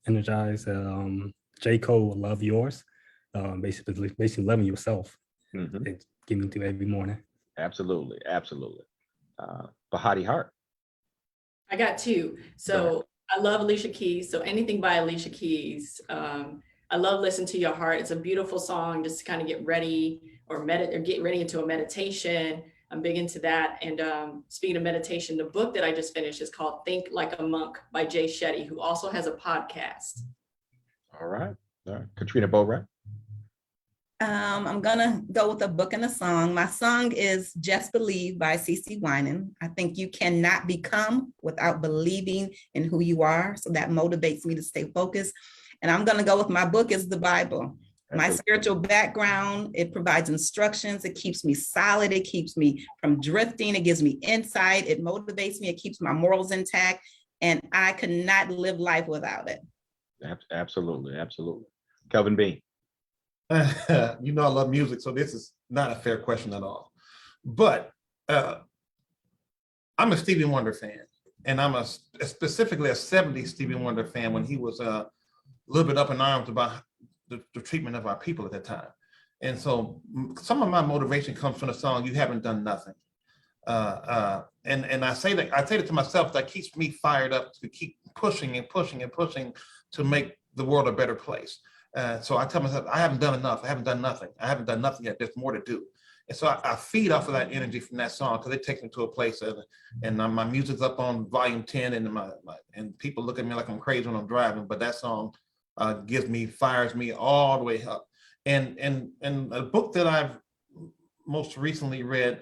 energized, J. Cole, Love Yours. Basically loving yourself. Mm-hmm. It get me through every morning. Absolutely. Behati, Hart. I got 2. So I love Alicia Keys. So anything by Alicia Keys. I love Listen to Your Heart. It's a beautiful song just to kind of get ready or get ready into a meditation. I'm big into that. And speaking of meditation, the book that I just finished is called Think Like a Monk by Jay Shetty, who also has a podcast. All right. Katrina Boatwright. I'm gonna go with a book and a song. My song is Just Believe by CeCe Winans. I think you cannot become without believing in who you are. So that motivates me to stay focused. And I'm gonna go with my book is the Bible. My spiritual background, it provides instructions. It keeps me solid. It keeps me from drifting. It gives me insight. It motivates me. It keeps my morals intact. And I could not live life without it. Absolutely. Kelvin Bean. I love music, so this is not a fair question at all. But I'm a Stevie Wonder fan, and I'm specifically a 70s Stevie Wonder fan when he was a little bit up in arms about the treatment of our people at that time. And so some of my motivation comes from the song, You Haven't Done Nothing. And I say that to myself, that keeps me fired up to keep pushing and pushing and pushing to make the world a better place. So I tell myself, I haven't done enough. I haven't done nothing. I haven't done nothing yet. There's more to do. And so I feed off of that energy from that song because it takes me to a place and my music's up on volume 10 and people look at me like I'm crazy when I'm driving, but that song fires me all the way up. And a book that I've most recently read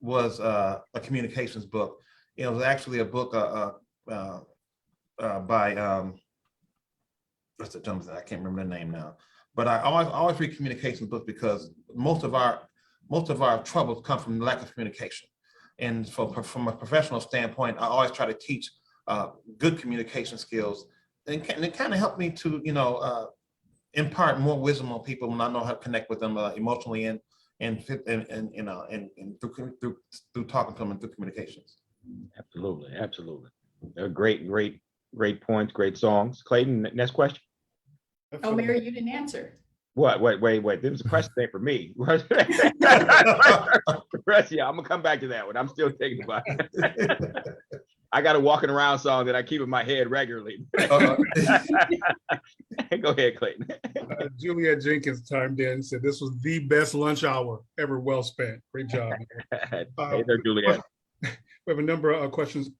was a communications book. It was actually a book by what's the gentleman's name? I can't remember the name now. But I always read communications books because most of our troubles come from lack of communication. And from a professional standpoint, I always try to teach good communication skills. And it kind of helped me to, impart more wisdom on people when I know how to connect with them emotionally and through talking to them and through communications. Absolutely, absolutely. They're great points, great songs. Clayton, next question. Oh, Mary, you didn't answer. What? Wait. This was a question for me. Rest, yeah, I'm gonna come back to that one. I'm still thinking about it. I got a walking around song that I keep in my head regularly. Go ahead, Clayton. Juliet Jenkins chimed in and said this was the best lunch hour ever well spent. Great job. Hey there, Juliet. We have a number of questions.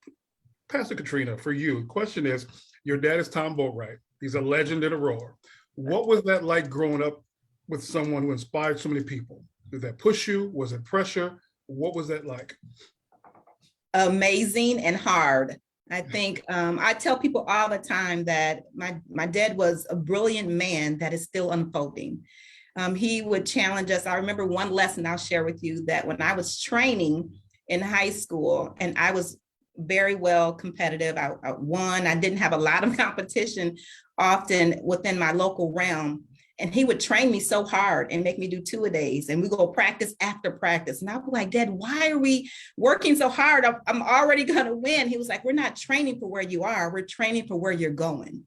Pastor Katrina, for you, the question is, your dad is Tom Boatwright. He's a legend in Aurora. What was that like growing up with someone who inspired so many people? Did that push you? Was it pressure? What was that like? Amazing and hard. I think I tell people all the time that my dad was a brilliant man that is still unfolding. He would challenge us. I remember one lesson I'll share with you, that when I was training in high school, and I was very well competitive. I won. I didn't have a lot of competition often within my local realm. And he would train me so hard and make me do 2-a-days, and we go practice after practice. And I'd be like, Dad, why are we working so hard? I'm already gonna win. He was like, we're not training for where you are, we're training for where you're going.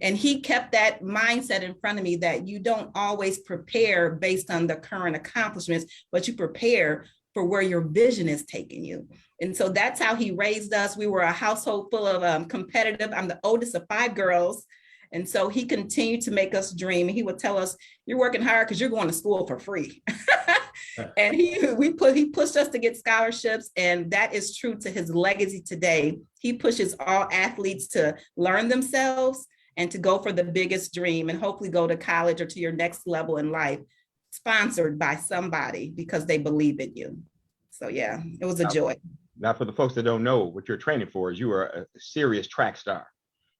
And he kept that mindset in front of me, that you don't always prepare based on the current accomplishments, but you prepare for where your vision is taking you. And so that's how he raised us. We were a household full of competitive. I'm the oldest of 5 girls. And so he continued to make us dream. He would tell us, you're working hard because you're going to school for free. And he pushed us to get scholarships. And that is true to his legacy today. He pushes all athletes to learn themselves and to go for the biggest dream, and hopefully go to college or to your next level in life, sponsored by somebody because they believe in you. So yeah, it was a joy. Now, for the folks that don't know, what you're training for is you are a serious track star.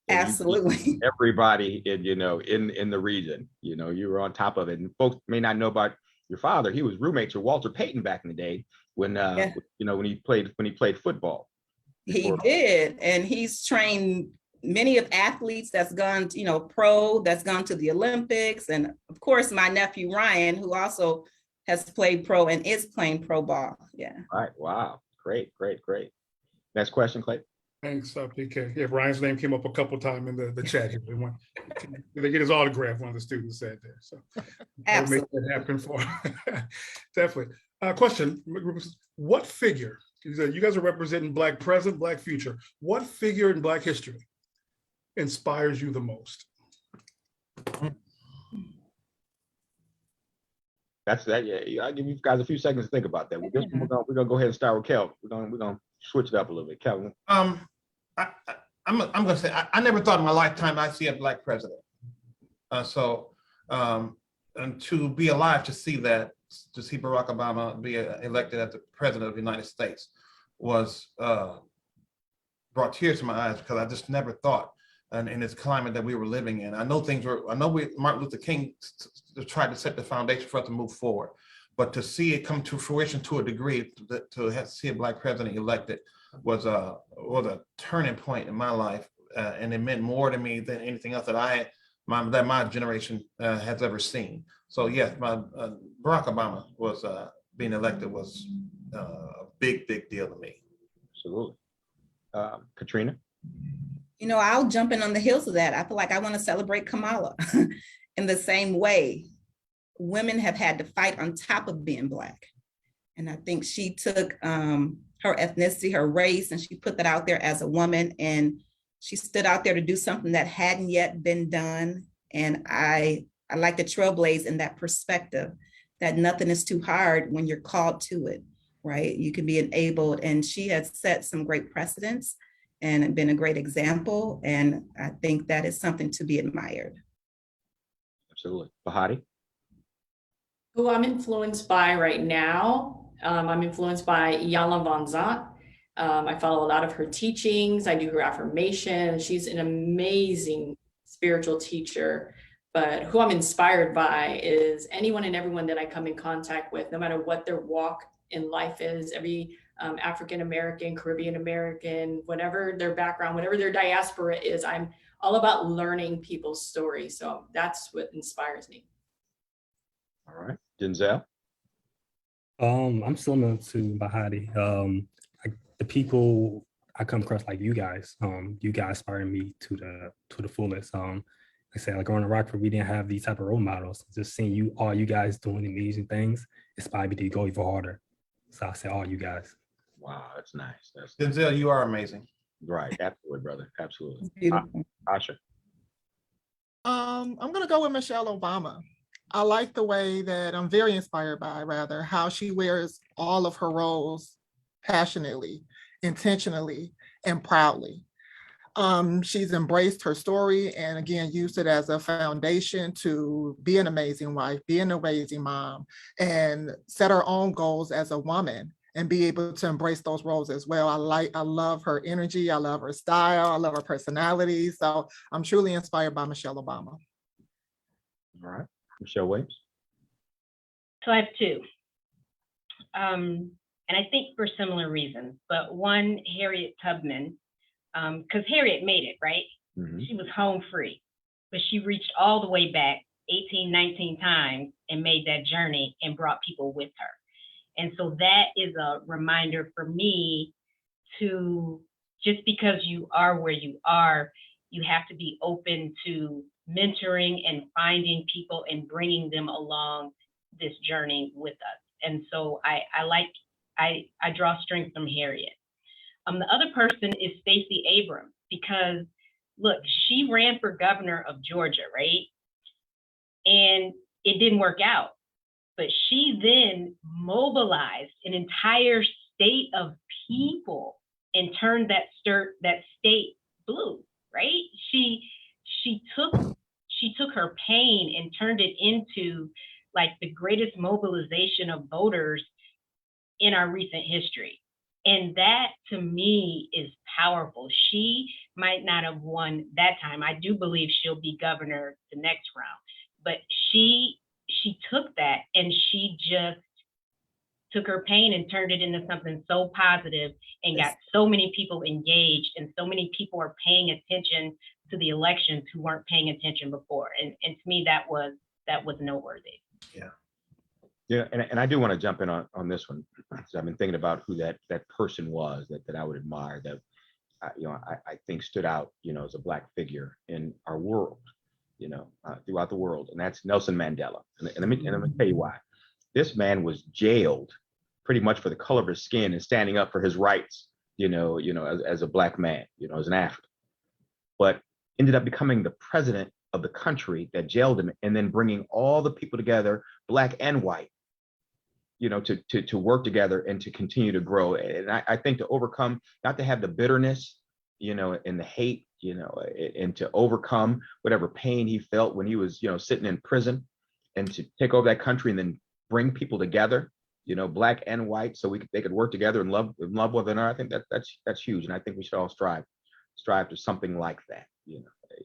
And absolutely. Everybody in the region, you were on top of it. And folks may not know about your father. He was roommates with Walter Payton back in the day when when he played football. He did, and he's trained many of athletes that's gone, pro, that's gone to the Olympics. And of course, my nephew, Ryan, who also has played pro and is playing pro ball. Yeah. All right. Wow. Great. Next question, Clay. Thanks, PK. Yeah, Ryan's name came up a couple times in the chat here. They get his autograph, one of the students said there. So we'll make that happen for definitely. Question, what figure, you guys are representing Black present, Black future. What figure in Black history inspires you the most? That's that. Yeah, I'll give you guys a few seconds to think about that. We're gonna go ahead and start with Kelvin. We're gonna switch it up a little bit. Kelvin. I'm gonna say I never thought in my lifetime I'd see a Black president. And to be alive to see that, to see Barack Obama be elected as the president of the United States was brought tears to my eyes, because I just never thought, and in this climate that we were living in. Martin Luther King tried to set the foundation for us to move forward, but to see it come to fruition to a degree, to see a Black president elected was a turning point in my life, and it meant more to me than anything else that my generation has ever seen. So yes, Barack Obama was being elected was a big deal to me. Absolutely. Katrina. I'll jump in on the heels of that. I feel like I want to celebrate Kamala in the same way. Women have had to fight on top of being Black. And I think she took her ethnicity, her race, and she put that out there as a woman. And she stood out there to do something that hadn't yet been done. And I like to trailblaze in that perspective, that nothing is too hard when you're called to it, right? You can be enabled. And she has set some great precedents and been a great example. And I think that is something to be admired. Absolutely. Behati. Who I'm influenced by right now, I'm influenced by Iyanla Vanzant. I follow a lot of her teachings. I do her affirmation. She's an amazing spiritual teacher. But who I'm inspired by is anyone and everyone that I come in contact with, no matter what their walk in life is. African American, Caribbean American, whatever their background, whatever their diaspora is. I'm all about learning people's stories. So that's what inspires me. All right, Denzel. I'm similar to Behati. The people I come across like you guys inspire me to the fullest. Like I said, like growing up in Rockford, we didn't have these type of role models. Just seeing all you guys doing amazing things inspired me to go even harder. So I say all you guys. Wow, that's nice. That's Denzel, you are amazing. right. Absolutely, brother. Absolutely. Beautiful. Asha. I'm gonna go with Michelle Obama. I like the way that I'm very inspired by, rather, how she wears all of her roles passionately, intentionally, and proudly. She's embraced her story and again used it as a foundation to be an amazing wife, be an amazing mom, and set her own goals as a woman and be able to embrace those roles as well. I love her energy, I love her style, I love her personality. So I'm truly inspired by Michelle Obama. All right, Michelle Williams. So I have two. And I think for similar reasons, but one, Harriet Tubman, because Harriet made it, right? Mm-hmm. She was home free, but she reached all the way back 18, 19 times and made that journey and brought people with her. And so that is a reminder for me to, just because you are where you are, you have to be open to mentoring and finding people and bringing them along this journey with us. And so I draw strength from Harriet. The other person is Stacey Abram, because look, she ran for governor of Georgia, right? And it didn't work out. But she then mobilized an entire state of people and turned that state blue, right? She took her pain and turned it into like the greatest mobilization of voters in our recent history. And that to me is powerful. She might not have won that time. I do believe she'll be governor the next round, but she took that and she just took her pain and turned it into something so positive and got so many people engaged, and so many people are paying attention to the elections who weren't paying attention before. And to me, that was noteworthy. Yeah. Yeah, and I do want to jump in on this one, because I've been thinking about who that person was that I would admire, that I think stood out, as a Black figure in our world, throughout the world, and that's Nelson Mandela. And let me tell you why. This man was jailed pretty much for the color of his skin and standing up for his rights, as a Black man, as an African, but ended up becoming the president of the country that jailed him, and then bringing all the people together, Black and white, to work together and to continue to grow. And I think to overcome, not to have the bitterness, and the hate, and to overcome whatever pain he felt when he was, sitting in prison, and to take over that country and then bring people together, Black and white, so they could work together and love one another. I think that's huge. And I think we should all strive to something like that.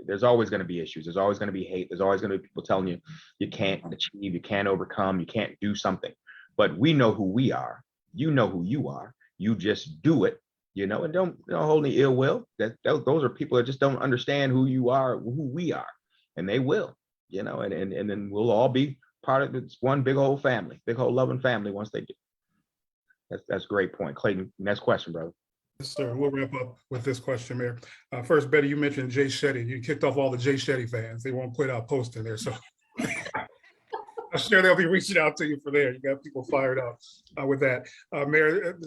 There's always going to be issues. There's always going to be hate. There's always going to be people telling you you can't achieve, you can't overcome, you can't do something. But we know who we are. You know who you are. You just do it, and don't hold any ill will. Those are people that just don't understand who you are, who we are, and they will, and then we'll all be part of this one big old family, big old loving family once they do. That's a great point. Clayton, next question, brother. Yes, sir. We'll wrap up with this question, Mayor. First, Betty, you mentioned Jay Shetty. You kicked off all the Jay Shetty fans. They won't put out post in there, so I'm sure they'll be reaching out to you for there. You got people fired up with that. Mayor,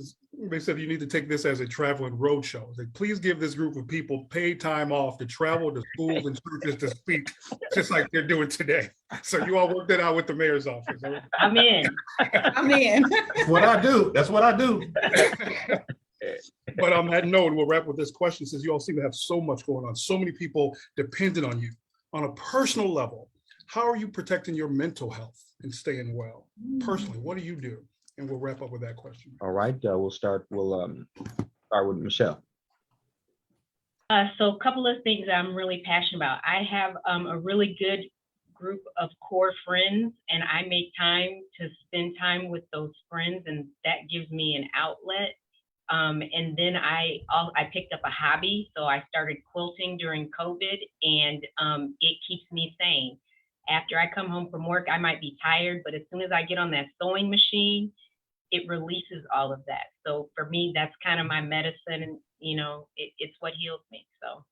they said you need to take this as a traveling road show. They please give this group of people paid time off to travel to schools and churches to speak, just like they're doing today. So you all work that out with the mayor's office. I'm in. I'm in. That's what I do. That's what I do. But on that note, we'll wrap with this question, since you all seem to have so much going on, so many people dependent on you. On a personal level, how are you protecting your mental health and staying well? Personally, what do you do? And we'll wrap up with that question. All right, we'll start with Michele. So a couple of things I'm really passionate about. I have a really good group of core friends, and I make time to spend time with those friends, and that gives me an outlet. And then I picked up a hobby. So I started quilting during COVID, and it keeps me sane. After I come home from work, I might be tired, but as soon as I get on that sewing machine, it releases all of that. So for me, that's kind of my medicine, and it's what heals me. So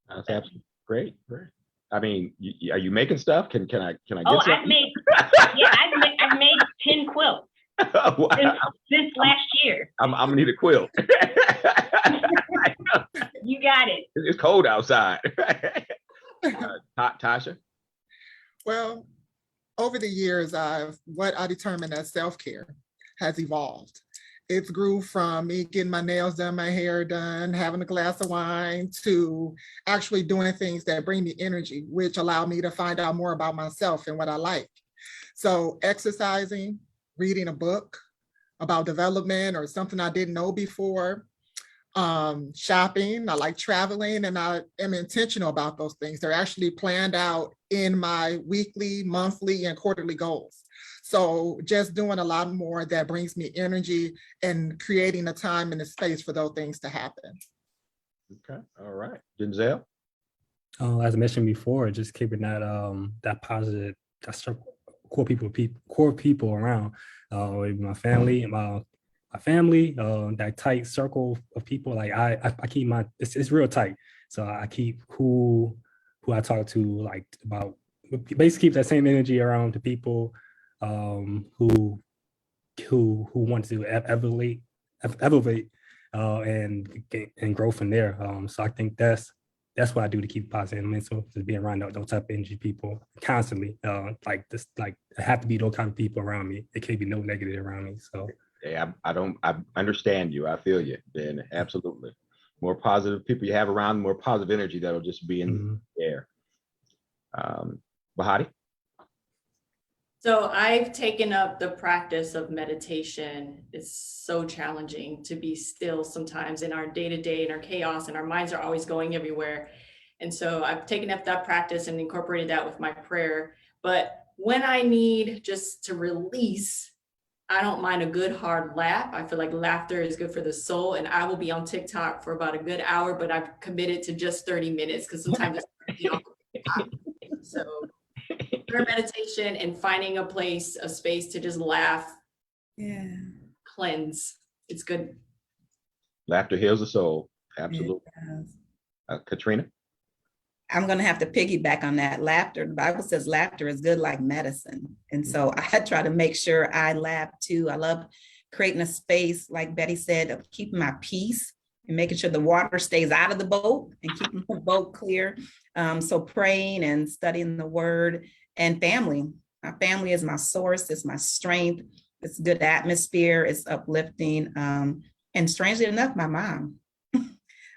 that's absolutely great. Great. I mean, are you making stuff? Can I get oh, some? I've made 10 quilts Wow. since last year. I'm gonna need a quilt. You got it. It's cold outside. Tasha? Well, over the years, what I determined as self-care has evolved. It's grew from me getting my nails done, my hair done, having a glass of wine, to actually doing things that bring me energy, which allow me to find out more about myself and what I like. So exercising, reading a book about development or something I didn't know before, shopping, I like traveling, and I am intentional about those things. They're actually planned out in my weekly, monthly, and quarterly goals. So just doing a lot more that brings me energy and creating a time and a space for those things to happen. Okay, all right. Denzel? As I mentioned before, just keeping that positive, that circle, core people around, my family, that tight circle of people. Like I keep it's real tight. So I keep who I talk to, like, about, basically keep that same energy around the people who want to elevate and grow from there. So I think that's what I do to keep positive mental, just being around those type of energy people constantly. Like I have to be those kind of people around me. It can't be no negative around me. So Yeah, I understand you. I feel you, Ben. Absolutely. More positive people you have around, more positive energy that'll just be in the air. Behati? So I've taken up the practice of meditation. It's so challenging to be still sometimes in our day-to-day, in our chaos, and our minds are always going everywhere. And so I've taken up that practice and incorporated that with my prayer. But when I need just to release, I don't mind a good hard laugh. I feel like laughter is good for the soul, and I will be on TikTok for about a good hour, but I've committed to just 30 minutes because sometimes it's so meditation and finding a place, a space to just laugh, cleanse. It's good. Laughter heals the soul. Absolutely. Katrina? I'm going to have to piggyback on that. Laughter, the Bible says laughter is good like medicine. And so I try to make sure I laugh too. I love creating a space, like Betty said, of keeping my peace and making sure the water stays out of the boat and keeping the boat clear. So praying and studying the word, and family. My family is my source, it's my strength, it's good atmosphere, it's uplifting. And strangely enough, my mom.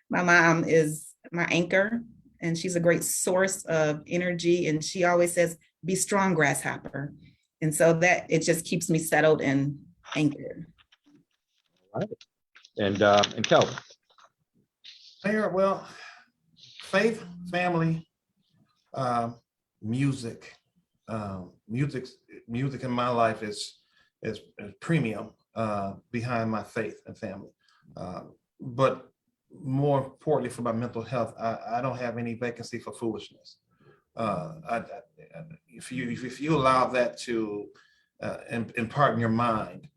My mom is my anchor, and she's a great source of energy. And she always says, be strong, grasshopper. And so that it just keeps me settled and anchored. All right. And Kelvin? Mayor, well, faith, family, music. Music in my life is premium behind my faith and family. But more importantly, for my mental health, I don't have any vacancy for foolishness. If you allow that to impart in your mind,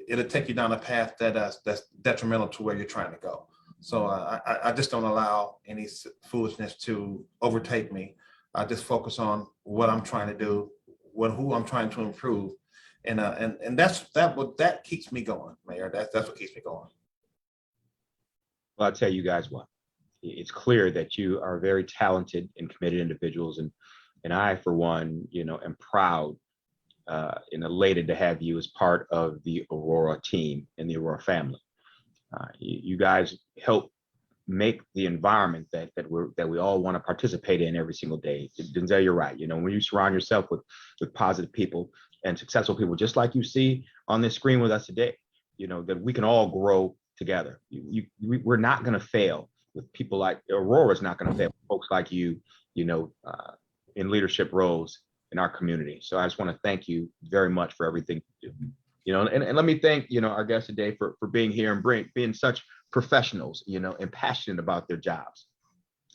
it'll take you down a path that's detrimental to where you're trying to go. So I just don't allow any foolishness to overtake me. I just focus on what I'm trying to do, who I'm trying to improve, and that keeps me going, Mayor. That's what keeps me going. Well, I'll tell you guys what. It's clear that you are very talented and committed individuals, and I, for one, am proud and elated to have you as part of the Aurora team and the Aurora family. You guys help make the environment that we all want to participate in every single day. Denzel, you're right. When you surround yourself with positive people and successful people, just like you see on this screen with us today, that we can all grow together. We're not going to fail with people like Aurora's not going to fail with folks like you, in leadership roles in our community. So I just want to thank you very much for everything you do. And let me thank, our guests today for being here and being such professionals, and passionate about their jobs.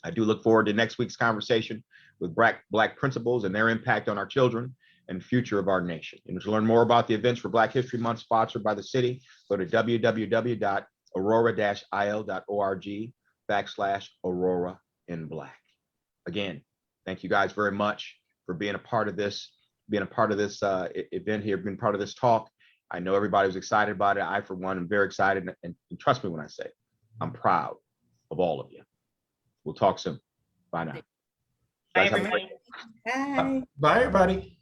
I do look forward to next week's conversation with Black principals and their impact on our children and future of our nation. And to learn more about the events for Black History Month sponsored by the city, go to www.aurora-il.org/Aurora in Black. Again, thank you guys very much for being a part of this, event here, being part of this talk. I know everybody was excited about it. I, for one, am very excited. And trust me when I say I'm proud of all of you. We'll talk soon. Bye now. Bye, Guys, have a great- everybody. Bye. Bye, everybody.